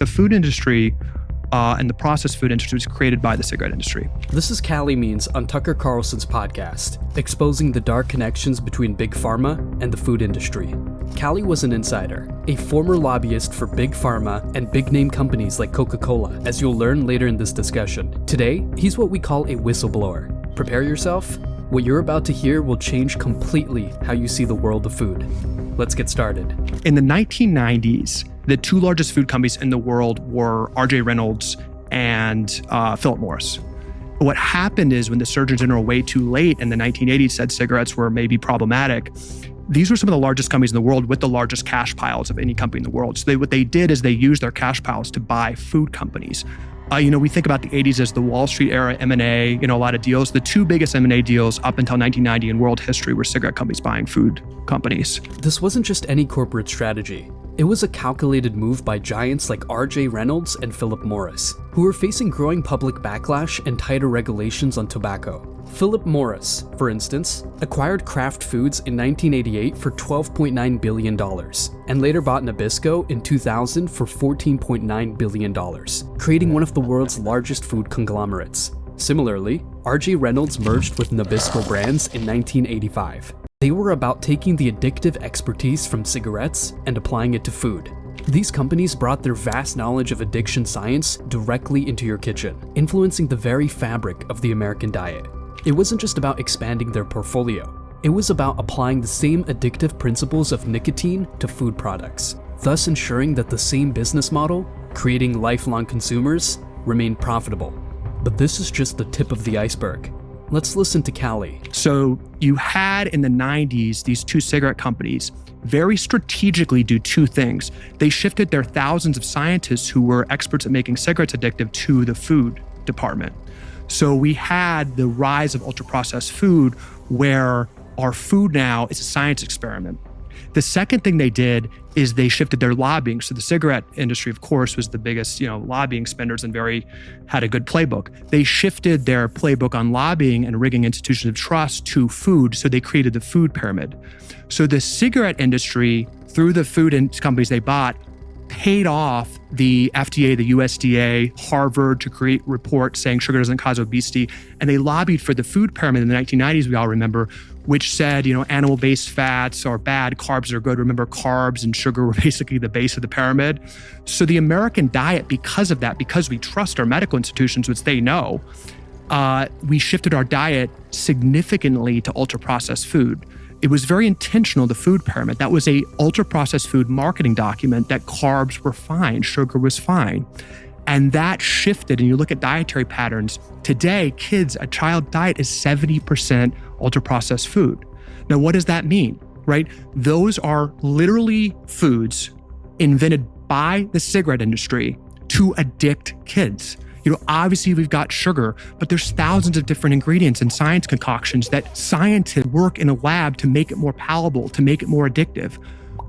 The food industry and the processed food industry was created by the cigarette industry. This is Callie Means on Tucker Carlson's podcast, exposing the dark connections between Big Pharma and the food industry. Callie was an insider, a former lobbyist for Big Pharma and big-name companies like Coca-Cola, as you'll learn later in this discussion. Today, he's what we call a whistleblower. Prepare yourself. What you're about to hear will change completely how you see the world of food. Let's get started. In the 1990s, the two largest food companies in the world were R.J. Reynolds and Philip Morris. What happened is when the Surgeon General way too late in the 1980s said cigarettes were maybe problematic, these were some of the largest companies in the world with the largest cash piles of any company in the world. So what they did is they used their cash piles to buy food companies. We think about the 80s as the Wall Street era M&A, a lot of deals. The two biggest M&A deals up until 1990 in world history were cigarette companies buying food companies. This wasn't just any corporate strategy. It was a calculated move by giants like R.J. Reynolds and Philip Morris, who were facing growing public backlash and tighter regulations on tobacco. Philip Morris, for instance, acquired Kraft Foods in 1988 for $12.9 billion, and later bought Nabisco in 2000 for $14.9 billion, creating one of the world's largest food conglomerates. Similarly, R.J. Reynolds merged with Nabisco Brands in 1985. They were about taking the addictive expertise from cigarettes and applying it to food. These companies brought their vast knowledge of addiction science directly into your kitchen, influencing the very fabric of the American diet. It wasn't just about expanding their portfolio. It was about applying the same addictive principles of nicotine to food products, thus ensuring that the same business model, creating lifelong consumers, remained profitable. But this is just the tip of the iceberg. Let's listen to Callie. So you had in the 90s, these two cigarette companies very strategically do two things. They shifted their thousands of scientists who were experts at making cigarettes addictive to the food department. So we had the rise of ultra-processed food where our food now is a science experiment. The second thing they did is they shifted their lobbying. So the cigarette industry, of course, was the biggest, lobbying spenders and had a good playbook. They shifted their playbook on lobbying and rigging institutions of trust to food. So they created the food pyramid. So the cigarette industry, through the food companies they bought, paid off the FDA, the USDA, Harvard to create reports saying sugar doesn't cause obesity. And they lobbied for the food pyramid in the 1990s, we all remember, which said, animal-based fats are bad, carbs are good. Remember, carbs and sugar were basically the base of the pyramid. So the American diet, because of that, because we trust our medical institutions, which they know, we shifted our diet significantly to ultra-processed food. It was very intentional, the food pyramid. That was a ultra-processed food marketing document that carbs were fine, sugar was fine. And that shifted, and you look at dietary patterns. Today, a child diet is 70% ultra-processed food. Now, what does that mean, right? Those are literally foods invented by the cigarette industry to addict kids. Obviously we've got sugar, but there's thousands of different ingredients and science concoctions that scientists work in a lab to make it more palatable, to make it more addictive.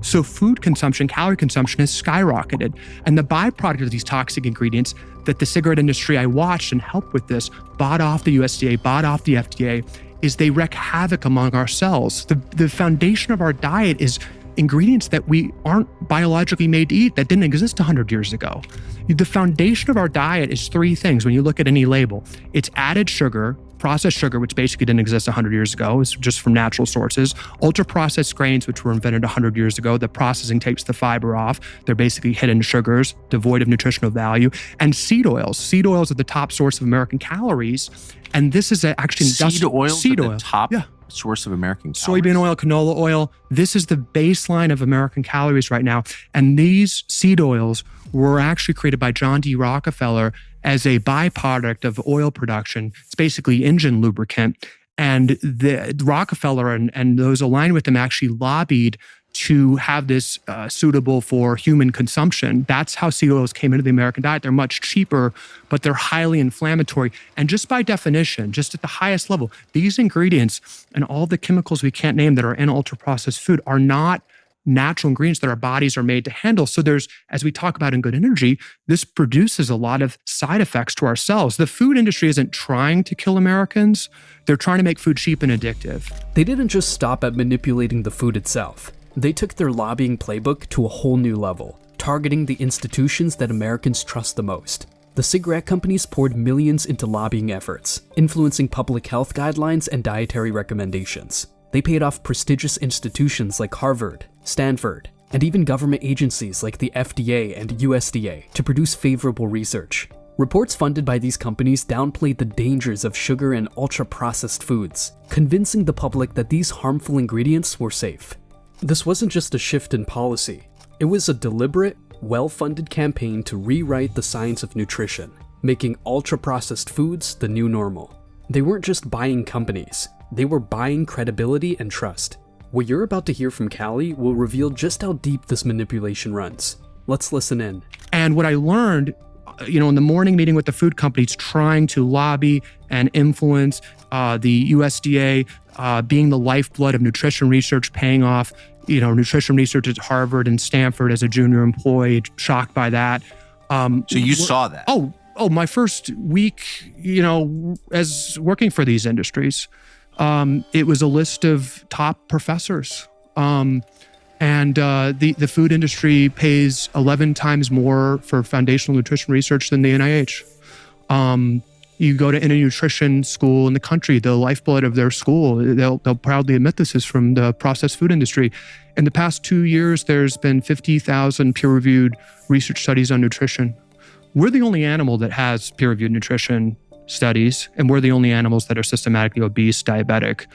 So food consumption, calorie consumption has skyrocketed. And the byproduct of these toxic ingredients that the cigarette industry I watched and helped with this, bought off the USDA, bought off the FDA, is they wreak havoc among our cells. The foundation of our diet is ingredients that we aren't biologically made to eat, that didn't exist 100 years ago. The foundation of our diet is three things when you look at any label. It's added sugar, processed sugar, which basically didn't exist 100 years ago. It's just from natural sources. Ultra-processed grains, which were invented 100 years ago. The processing takes the fiber off. They're basically hidden sugars, devoid of nutritional value. And seed oils. Seed oils are the top source of American calories. And this is actually seed oils are the top source of American calories. Soybean oil, canola oil. This is the baseline of American calories right now. And these seed oils were actually created by John D. Rockefeller as a byproduct of oil production. It's basically engine lubricant. And the Rockefeller and those aligned with him actually lobbied to have this suitable for human consumption. That's how seed oils came into the American diet. They're much cheaper, but they're highly inflammatory. And just by definition, just at the highest level, these ingredients and all the chemicals we can't name that are in ultra-processed food are not natural ingredients that our bodies are made to handle. So there's, as we talk about in Good Energy, this produces a lot of side effects to our cells. The food industry isn't trying to kill Americans. They're trying to make food cheap and addictive. They didn't just stop at manipulating the food itself. They took their lobbying playbook to a whole new level, targeting the institutions that Americans trust the most. The cigarette companies poured millions into lobbying efforts, influencing public health guidelines and dietary recommendations. They paid off prestigious institutions like Harvard, Stanford, and even government agencies like the FDA and USDA to produce favorable research. Reports funded by these companies downplayed the dangers of sugar and ultra-processed foods, convincing the public that these harmful ingredients were safe. This wasn't just a shift in policy. It was a deliberate, well-funded campaign to rewrite the science of nutrition, making ultra-processed foods the new normal. They weren't just buying companies, they were buying credibility and trust. What you're about to hear from Callie will reveal just how deep this manipulation runs. Let's listen in. And what I learned, in the morning meeting with the food companies trying to lobby and influence the USDA, being the lifeblood of nutrition research, paying off, nutrition research at Harvard and Stanford as a junior employee, shocked by that. So you saw that? Oh, my first week, as working for these industries, it was a list of top professors. And the food industry pays 11 times more for foundational nutrition research than the NIH. You go to any nutrition school in the country, the lifeblood of their school, they'll proudly admit this is from the processed food industry. In the past 2 years, there's been 50,000 peer-reviewed research studies on nutrition. We're the only animal that has peer-reviewed nutrition studies, and we're the only animals that are systematically obese, diabetic,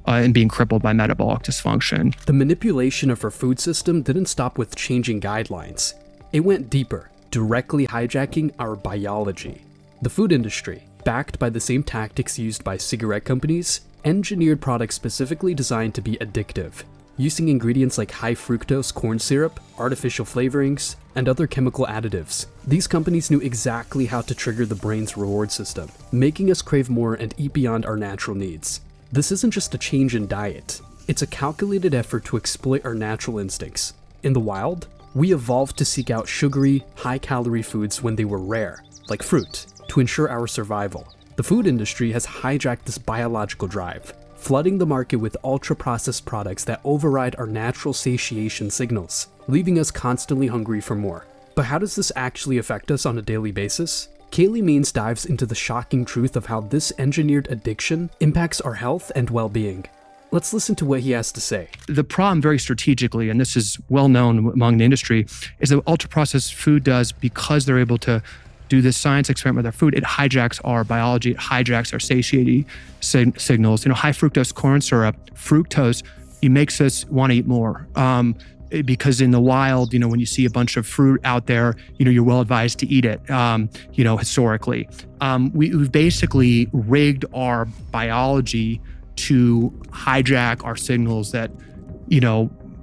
and being crippled by metabolic dysfunction. The manipulation of our food system didn't stop with changing guidelines. It went deeper, directly hijacking our biology. The food industry, backed by the same tactics used by cigarette companies, engineered products specifically designed to be addictive, using ingredients like high fructose corn syrup, artificial flavorings, and other chemical additives. These companies knew exactly how to trigger the brain's reward system, making us crave more and eat beyond our natural needs. This isn't just a change in diet, it's a calculated effort to exploit our natural instincts. In the wild, we evolved to seek out sugary, high-calorie foods when they were rare, like fruit, to ensure our survival. The food industry has hijacked this biological drive, flooding the market with ultra-processed products that override our natural satiation signals, leaving us constantly hungry for more. But how does this actually affect us on a daily basis? Kaylee Means dives into the shocking truth of how this engineered addiction impacts our health and well-being. Let's listen to what he has to say. The problem very strategically, and this is well known among the industry, is that ultra-processed food does, because they're able to do this science experiment with our food, it hijacks our biology, it hijacks our satiety signals. High fructose corn syrup, fructose, it makes us want to eat more. Because in the wild, when you see a bunch of fruit out there, you're well advised to eat it, historically. We've basically rigged our biology to hijack our signals that,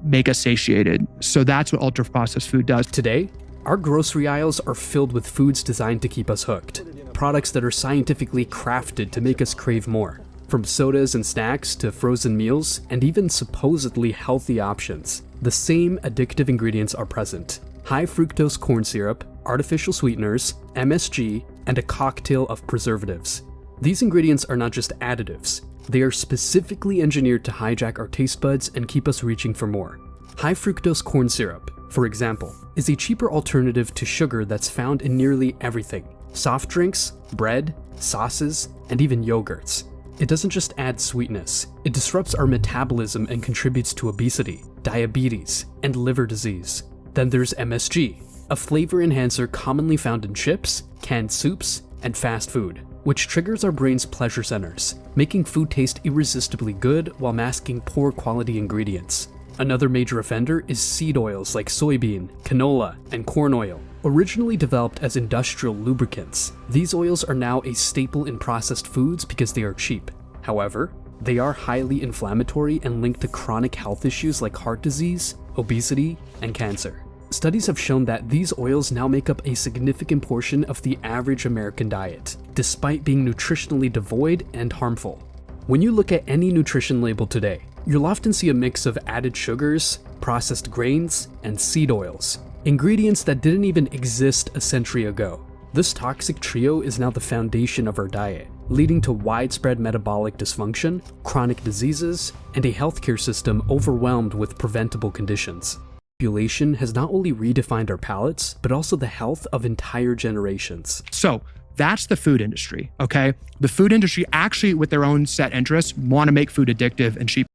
make us satiated. So that's what ultra-processed food does. Today, our grocery aisles are filled with foods designed to keep us hooked. Products that are scientifically crafted to make us crave more. From sodas and snacks to frozen meals, and even supposedly healthy options, the same addictive ingredients are present. High fructose corn syrup, artificial sweeteners, MSG, and a cocktail of preservatives. These ingredients are not just additives, they are specifically engineered to hijack our taste buds and keep us reaching for more. High fructose corn syrup, for example, is a cheaper alternative to sugar that's found in nearly everything: soft drinks, bread, sauces, and even yogurts. It doesn't just add sweetness, it disrupts our metabolism and contributes to obesity, diabetes, and liver disease. Then there's MSG, a flavor enhancer commonly found in chips, canned soups, and fast food, which triggers our brain's pleasure centers, making food taste irresistibly good while masking poor quality ingredients. Another major offender is seed oils like soybean, canola, and corn oil. Originally developed as industrial lubricants, these oils are now a staple in processed foods because they are cheap. However, they are highly inflammatory and linked to chronic health issues like heart disease, obesity, and cancer. Studies have shown that these oils now make up a significant portion of the average American diet, despite being nutritionally devoid and harmful. When you look at any nutrition label today, you'll often see a mix of added sugars, processed grains, and seed oils, ingredients that didn't even exist a century ago. This toxic trio is now the foundation of our diet, leading to widespread metabolic dysfunction, chronic diseases, and a healthcare system overwhelmed with preventable conditions. Manipulation has not only redefined our palates, but also the health of entire generations. So that's the food industry, okay? The food industry actually, with their own set interests, want to make food addictive and cheap.